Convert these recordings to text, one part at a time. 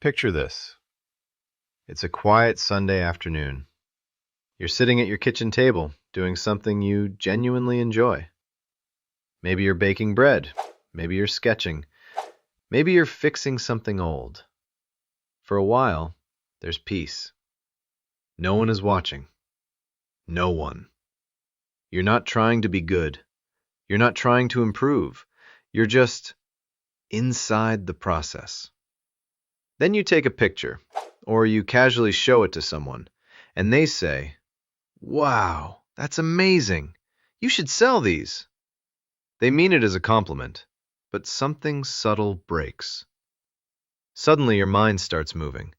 Picture this. It's a quiet Sunday afternoon. You're sitting at your kitchen table, doing something you genuinely enjoy. Maybe you're baking bread. Maybe you're sketching. Maybe you're fixing something old. For a while, there's peace. No one is watching. No one. You're not trying to be good. You're not trying to improve. You're just inside the process. Then you take a picture, or you casually show it to someone, and they say, "Wow, that's amazing. You should sell these." They mean it as a compliment, but something subtle breaks. Suddenly your mind starts moving.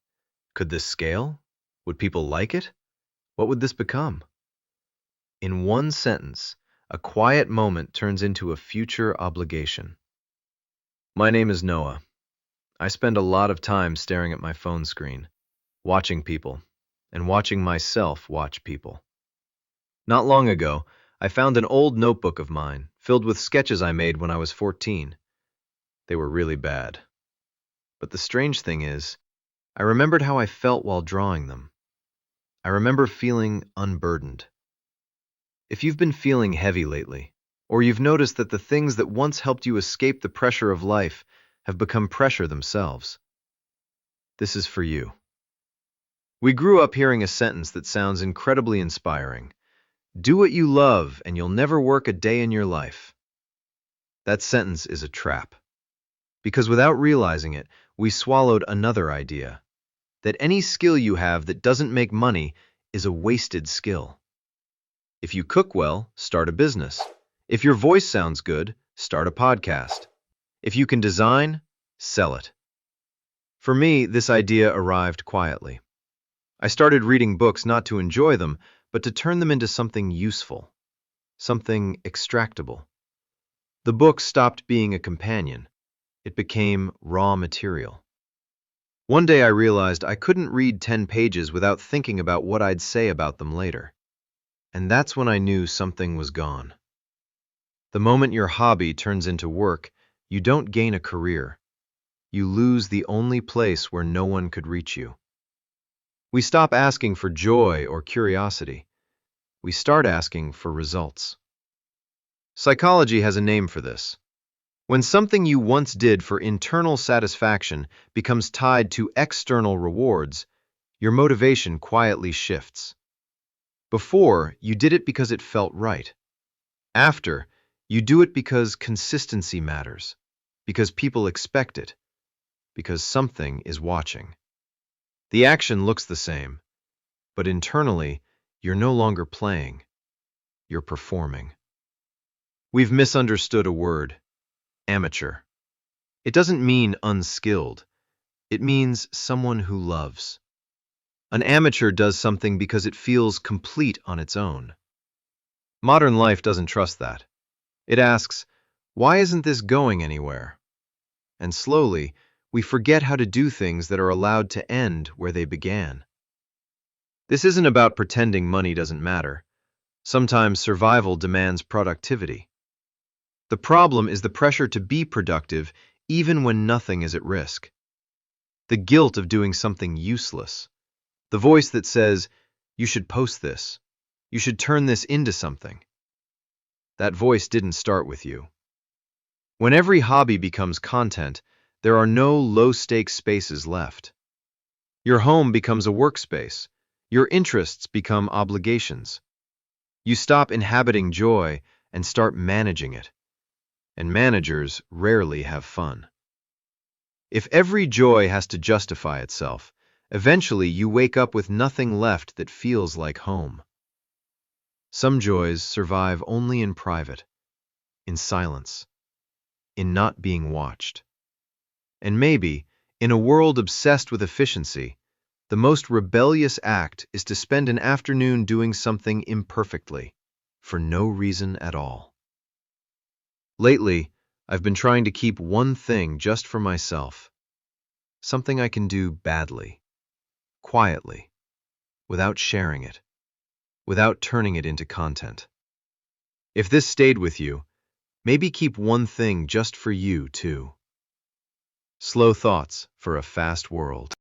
Could this scale? Would people like it? What would this become? In one sentence, a quiet moment turns into a future obligation. My name is Noah. I spend a lot of time staring at my phone screen, watching people, and watching myself watch people. Not long ago, I found an old notebook of mine filled with sketches I made when I was 14. They were really bad. But the strange thing is, I remembered how I felt while drawing them. I remember feeling unburdened. If you've been feeling heavy lately, or you've noticed that the things that once helped you escape the pressure of life have become pressure themselves, this is for you. We grew up hearing a sentence that sounds incredibly inspiring. Do what you love and you'll never work a day in your life. That sentence is a trap. Because without realizing it, we swallowed another idea. That any skill you have that doesn't make money is a wasted skill. If you cook well, start a business. If your voice sounds good, start a podcast. If you can design, sell it. For me, this idea arrived quietly. I started reading books not to enjoy them, but to turn them into something useful, something extractable. The book stopped being a companion. It became raw material. One day I realized I couldn't read 10 pages without thinking about what I'd say about them later. And that's when I knew something was gone. The moment your hobby turns into work, you don't gain a career. You lose the only place where no one could reach you. We stop asking for joy or curiosity. We start asking for results. Psychology has a name for this. When something you once did for internal satisfaction becomes tied to external rewards, your motivation quietly shifts. Before, you did it because it felt right. After, you do it because consistency matters, because people expect it, because something is watching. The action looks the same, but internally, you're no longer playing. You're performing. We've misunderstood a word, amateur. It doesn't mean unskilled. It means someone who loves. An amateur does something because it feels complete on its own. Modern life doesn't trust that. It asks, why isn't this going anywhere? And slowly, we forget how to do things that are allowed to end where they began. This isn't about pretending money doesn't matter. Sometimes survival demands productivity. The problem is the pressure to be productive even when nothing is at risk. The guilt of doing something useless. The voice that says, you should post this. You should turn this into something. That voice didn't start with you. When every hobby becomes content, there are no low-stakes spaces left. Your home becomes a workspace. Your interests become obligations. You stop inhabiting joy and start managing it. And managers rarely have fun. If every joy has to justify itself, eventually you wake up with nothing left that feels like home. Some joys survive only in private, in silence, in not being watched. And maybe, in a world obsessed with efficiency, the most rebellious act is to spend an afternoon doing something imperfectly, for no reason at all. Lately, I've been trying to keep one thing just for myself. Something I can do badly, quietly, without sharing it, without turning it into content. If this stayed with you, maybe keep one thing just for you, too. Slow thoughts for a fast world.